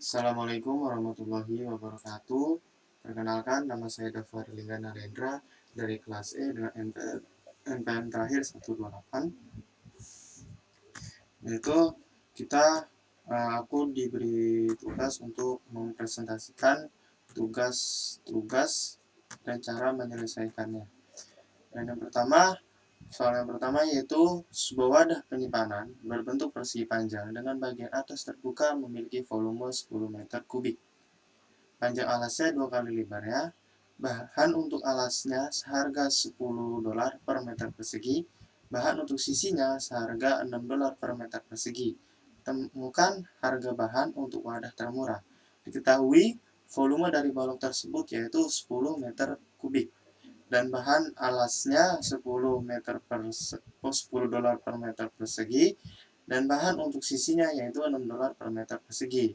Assalamualaikum warahmatullahi wabarakatuh. Perkenalkan, nama saya Dafar Lingga Narendra dari kelas E dengan NPM terakhir 128. Yaitu aku diberi tugas untuk mempresentasikan tugas-tugas dan cara menyelesaikannya. Dan soal yang pertama yaitu sebuah wadah penyimpanan berbentuk persegi panjang dengan bagian atas terbuka memiliki volume 10 meter kubik. Panjang alasnya 2 kali lebarnya. Bahan untuk alasnya seharga $10 per meter persegi. Bahan untuk sisinya seharga $6 per meter persegi. Temukan harga bahan untuk wadah termurah. Diketahui volume dari balok tersebut yaitu 10 meter kubik. Dan bahan alasnya $10 per meter persegi. Dan bahan untuk sisinya yaitu $6 per meter persegi.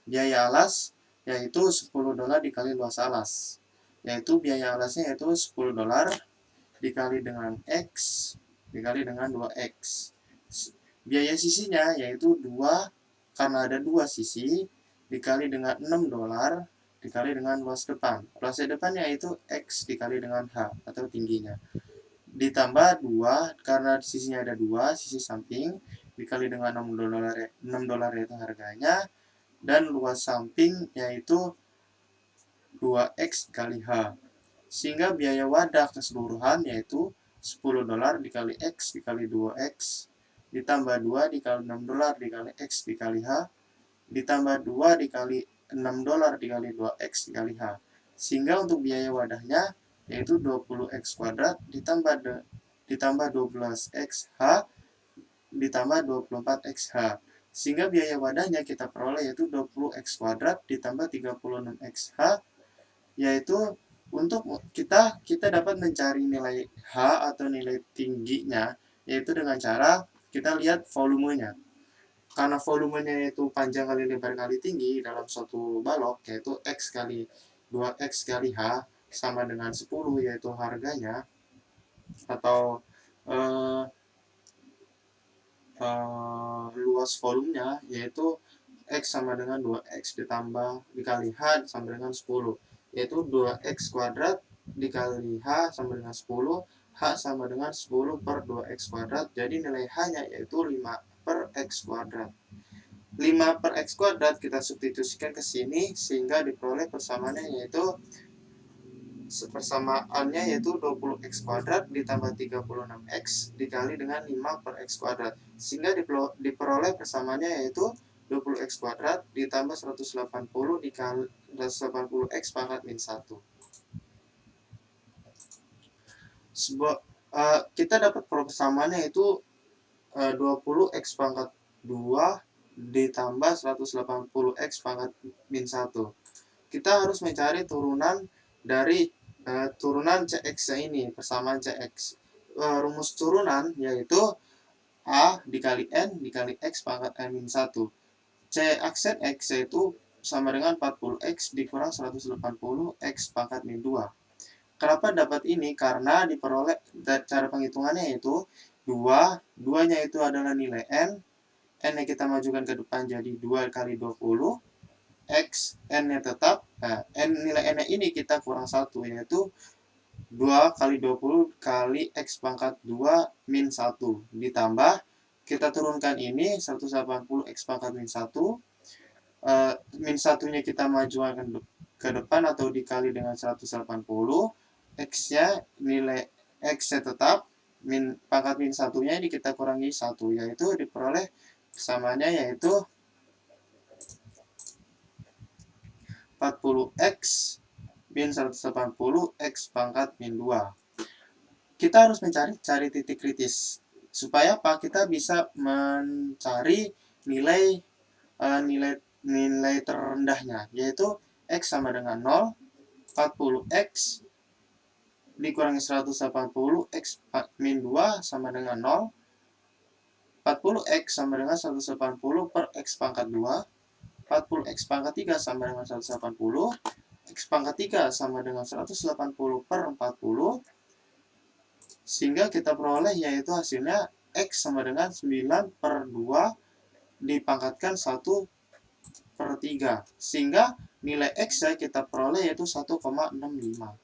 Biaya alas yaitu $10 dikali luas alas, yaitu biaya alasnya yaitu $10 dikali dengan X dikali dengan 2X. Biaya sisinya yaitu 2, karena ada 2 sisi, dikali dengan $6 dikali dengan luas depan. Luas depan yaitu X dikali dengan H atau tingginya. Ditambah 2, karena sisinya ada 2, sisi samping, dikali dengan $6 yaitu harganya. Dan luas samping yaitu 2X kali H. Sehingga biaya wadah keseluruhan yaitu $10 dikali X dikali 2X ditambah 2 dikali $6 dikali X dikali H ditambah 2 dikali $6 dikali 2X dikali H. Sehingga untuk biaya wadahnya yaitu 20X kuadrat ditambah 12XH ditambah 24XH. Sehingga biaya wadahnya kita peroleh yaitu 20X kuadrat ditambah 36XH, yaitu untuk kita dapat mencari nilai H atau nilai tingginya yaitu dengan cara kita lihat volumenya. Karena volumenya yaitu panjang kali lebar kali tinggi dalam suatu balok yaitu X kali 2X kali H sama dengan 10 yaitu harganya, atau luas volumenya yaitu X sama dengan 2X dikali H sama dengan 10, yaitu 2X kuadrat dikali H sama dengan 10, H sama dengan 10 per 2X kuadrat, jadi nilai H-nya yaitu 5 per X kuadrat. 5 per X kuadrat kita substitusikan ke sini sehingga diperoleh persamaannya yaitu 20X kuadrat ditambah 36X dikali dengan 5 per X kuadrat. Sehingga diperoleh persamaannya yaitu 20X kuadrat ditambah 180 dikali 180X pangkat min 1. Kita dapat persamaannya yaitu 20X pangkat 2 ditambah 180X pangkat min 1. Kita harus mencari turunan dari turunan CX ini, persamaan CX. Rumus turunan yaitu A dikali N dikali X pangkat N min 1. C aksen X yaitu sama dengan 40X dikurang 180X pangkat min 2. Kenapa dapat ini? Karena diperoleh cara penghitungannya yaitu 2-nya itu adalah nilai N. N-nya kita majukan ke depan jadi 2 kali 20. X, N-nya tetap. Nah, nilai N-nya ini kita kurang 1 yaitu 2 kali 20 kali X pangkat 2 min 1 ditambah kita turunkan ini 180X pangkat min 1. Min 1-nya kita majukan ke depan atau dikali dengan 180. X-nya nilai X-nya tetap, pangkat min 1-nya ini kita kurangi 1, yaitu diperoleh persamaannya yaitu 40X min 180X pangkat min 2. Kita harus mencari titik kritis. Supaya apa? Kita bisa mencari nilai terendahnya, yaitu X sama dengan 0, 40X dikurangi 180X min 2 sama dengan 0, 40X sama dengan 180 per X pangkat 2, 40X pangkat 3 sama dengan 180, X pangkat 3 sama dengan 180 per 40, sehingga kita peroleh yaitu hasilnya X sama dengan 9 per 2 dipangkatkan 1 per 3. Sehingga nilai X yang kita peroleh yaitu 1,65.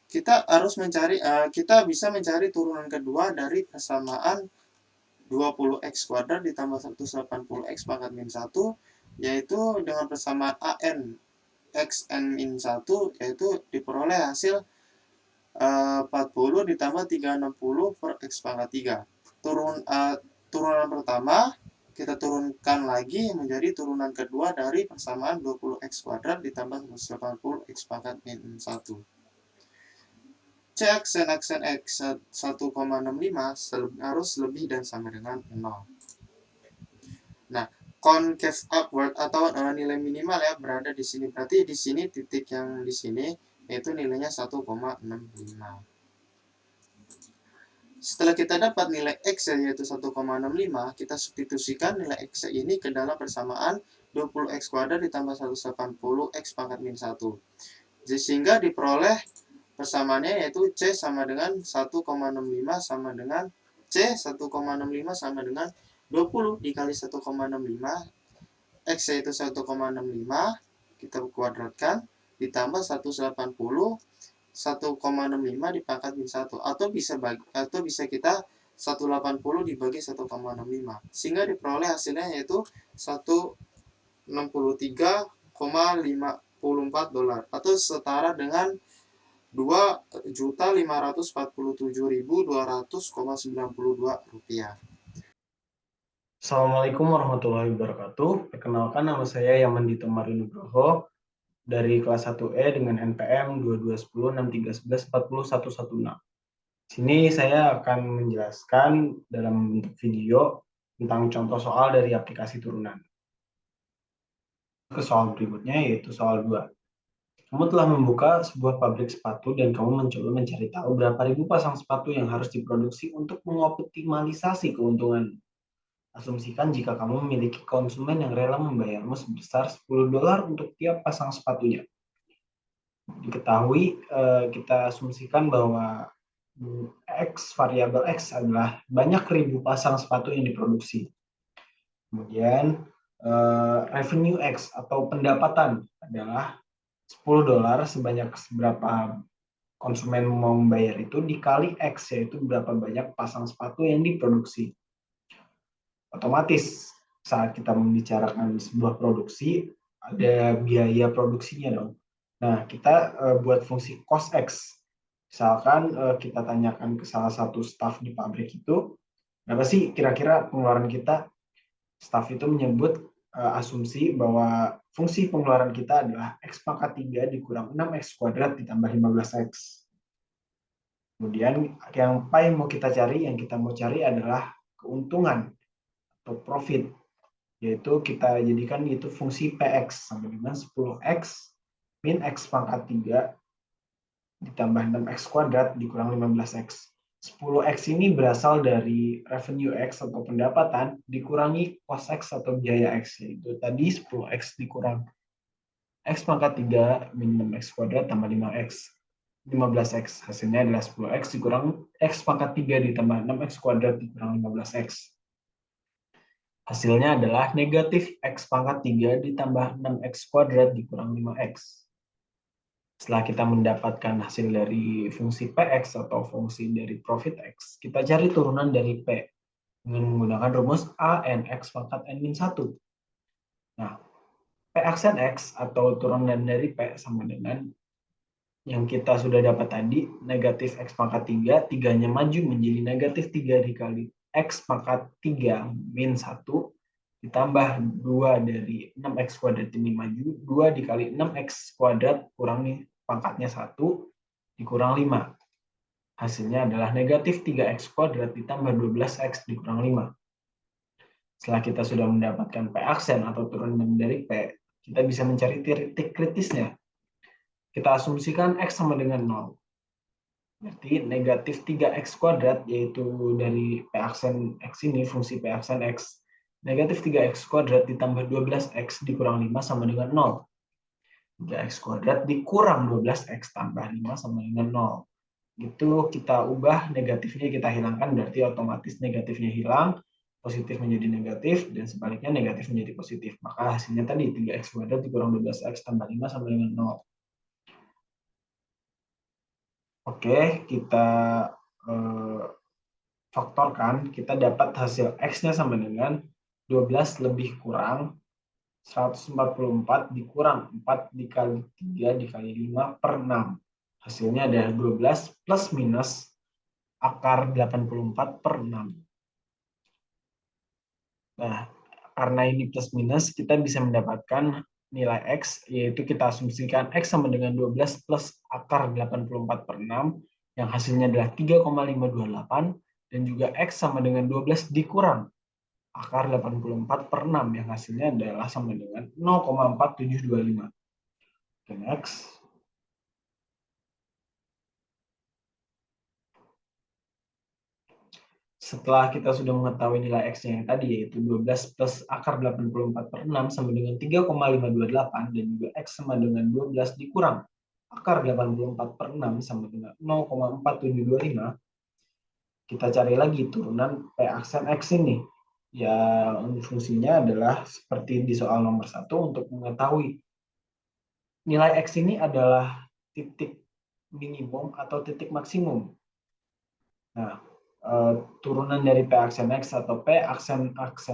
Kita harus mencari, kita bisa mencari turunan kedua dari persamaan 20x kuadrat ditambah 180x pangkat min 1, yaitu dengan persamaan AN xn min 1, yaitu diperoleh hasil 40 ditambah 360 per x pangkat 3. Turunan pertama kita turunkan lagi menjadi turunan kedua dari persamaan 20x kuadrat ditambah 180x pangkat min 1. C aksen X 1,65 harus lebih dan sama dengan 0. Nah, concave upward atau nilai minimal ya berada di sini. Berarti di sini titik yang di sini yaitu nilainya 1,65. Setelah kita dapat nilai X yaitu 1,65, kita substitusikan nilai X ini ke dalam persamaan 20x kuadrat ditambah 180x pangkat min 1. Sehingga diperoleh persamaannya yaitu C sama dengan 1,65 sama dengan C 1,65 sama dengan 20 dikali 1,65, X yaitu 1,65, kita kuadratkan, ditambah 180, 1,65 dipangkat min 1. Atau bisa kita 180 dibagi 1,65. Sehingga diperoleh hasilnya yaitu 163,54 dolar. Atau setara dengan 2.547.200,92 rupiah. Assalamualaikum warahmatullahi wabarakatuh. Perkenalkan, nama saya Yaman Dito Marinugroho dari kelas 1E dengan NPM 22106311401116. Sini saya akan menjelaskan dalam bentuk video tentang contoh soal dari aplikasi turunan. Ke soal berikutnya, yaitu soal 2. Kamu telah membuka sebuah pabrik sepatu dan kamu mencoba mencari tahu berapa ribu pasang sepatu yang harus diproduksi untuk mengoptimalisasi keuntungan. Asumsikan jika kamu memiliki konsumen yang rela membayarmu sebesar $10 untuk tiap pasang sepatunya. Diketahui, kita asumsikan bahwa variabel X adalah banyak ribu pasang sepatu yang diproduksi. Kemudian revenue X atau pendapatan adalah $10 sebanyak seberapa konsumen mau membayar itu dikali X, yaitu berapa banyak pasang sepatu yang diproduksi. Otomatis saat kita membicarakan sebuah produksi ada biaya produksinya dong. Nah, kita buat fungsi cost X. Misalkan kita tanyakan ke salah satu staf di pabrik itu, berapa sih kira-kira pengeluaran kita? Staf itu menyebut asumsi bahwa fungsi pengeluaran kita adalah X pangkat 3 dikurang 6X kuadrat ditambah 15X. Kemudian yang paling mau kita cari, yang kita mau cari adalah keuntungan atau profit, yaitu kita jadikan itu fungsi PX sama dengan 10X min X pangkat 3 ditambah 6X kuadrat dikurang 15X. 10X ini berasal dari revenue X atau pendapatan dikurangi cost X atau biaya X, yaitu tadi 10X dikurang X pangkat 3 min 6X kuadrat tambah 15X. Hasilnya adalah 10X dikurang X pangkat 3 ditambah 6X kuadrat dikurang 15X. Hasilnya adalah negatif X pangkat 3 ditambah 6X kuadrat dikurang 5X. Setelah kita mendapatkan hasil dari fungsi PX atau fungsi dari profit X, kita cari turunan dari P dengan menggunakan rumus AN X pangkat N min 1. Nah, P aksen X atau turunan dari P sama dengan yang kita sudah dapat tadi, negatif X pangkat 3, 3-nya maju menjadi negatif 3 dikali X pangkat 3 min 1, ditambah 2 dari 6X kuadrat ini maju, 2 dikali 6X kuadrat kurangi pangkatnya 1, dikurang 5. Hasilnya adalah negatif 3X kuadrat ditambah 12X dikurang 5. Setelah kita sudah mendapatkan P aksen atau turunan dari P, kita bisa mencari titik kritisnya. Kita asumsikan X sama dengan 0. Berarti negatif 3X kuadrat, yaitu dari P aksen X ini, fungsi P aksen X, negatif 3X kuadrat ditambah 12X dikurang 5 sama dengan 0. 3X kuadrat dikurang 12X tambah 5 sama dengan 0. Itu kita ubah, negatifnya kita hilangkan, berarti otomatis negatifnya hilang, positif menjadi negatif, dan sebaliknya negatif menjadi positif. Maka hasilnya tadi 3x kuadrat dikurang 12x tambah 5 sama dengan 0. Oke, kita faktorkan, kita dapat hasil x-nya sama dengan 12 lebih kurang 144 dikurang 4 dikali 3 dikali 5 per 6. Hasilnya adalah 12 plus minus akar 84 per 6. Nah, karena ini plus minus, kita bisa mendapatkan nilai X, yaitu kita asumsikan X sama dengan 12 plus akar 84 per 6, yang hasilnya adalah 3,528, dan juga X sama dengan 12 dikurang akar 84 per 6, yang hasilnya adalah sama dengan 0,4725. Oke, next. Setelah kita sudah mengetahui nilai X-nya yang tadi, yaitu 12 plus akar 84 per 6 sama dengan 3,528, dan juga X sama dengan 12 dikurang akar 84 per 6 sama dengan 0,4725, kita cari lagi turunan P aksen X ini. Ya, fungsinya adalah seperti di soal nomor 1, untuk mengetahui nilai X ini adalah titik minimum atau titik maksimum. Nah, turunan dari P aksen X atau P aksen X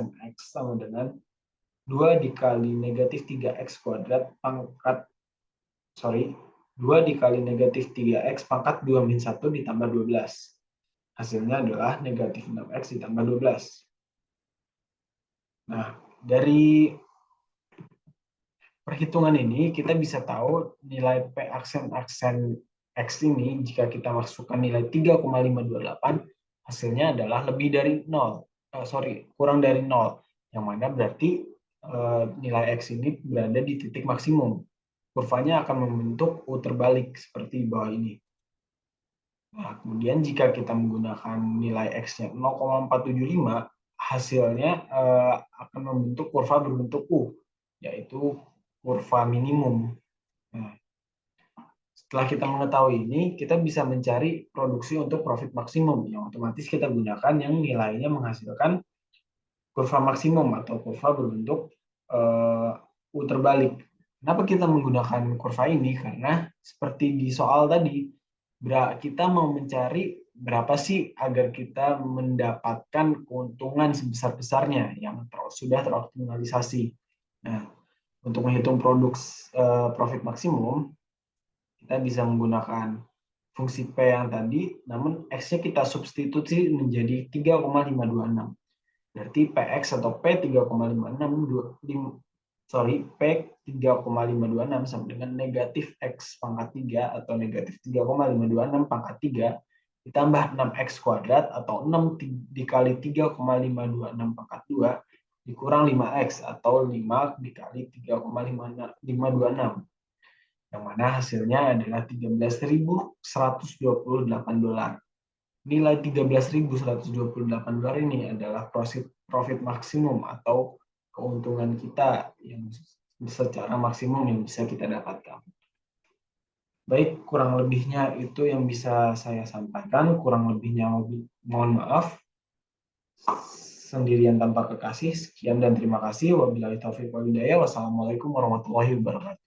sama dengan 2 dikali negatif 3X kuadrat pangkat, 2 dikali negatif 3X pangkat 2 min 1 ditambah 12. Hasilnya adalah negatif 6X ditambah 12. Nah, dari perhitungan ini kita bisa tahu nilai P aksen X ini jika kita masukkan nilai 3,528, hasilnya adalah lebih dari 0. Kurang dari 0. Yang mana berarti nilai X ini berada di titik maksimum. Kurvanya akan membentuk U terbalik seperti bawah ini. Nah, kemudian jika kita menggunakan nilai X-nya 0,475, hasilnya akan membentuk kurva berbentuk U, yaitu kurva minimum. Nah, setelah kita mengetahui ini, kita bisa mencari produksi untuk profit maksimum, yang otomatis kita gunakan yang nilainya menghasilkan kurva maksimum atau kurva berbentuk U terbalik. Kenapa kita menggunakan kurva ini? Karena seperti di soal tadi, kita mau mencari berapa sih agar kita mendapatkan keuntungan sebesar-besarnya yang sudah teroptimalisasi. Nah, untuk menghitung profit maksimum, kita bisa menggunakan fungsi P yang tadi, namun X-nya kita substitusi menjadi 3,526. Berarti PX atau P 3,526 sama dengan negatif X pangkat 3 atau negatif 3,526 pangkat 3 ditambah 6X kuadrat atau 6 dikali 3,526 pangkat 2 dikurang 5X atau 5 dikali 3,526, yang mana hasilnya adalah 13.128 dolar. Nilai 13.128 dolar ini adalah profit maksimum atau keuntungan kita yang secara maksimum yang bisa kita dapatkan. Baik, kurang lebihnya itu yang bisa saya sampaikan. Kurang lebihnya mohon maaf. Sendirian tanpa kekasih. Sekian dan terima kasih. Wabillahi taufiq wal hidayah. Wassalamualaikum warahmatullahi wabarakatuh.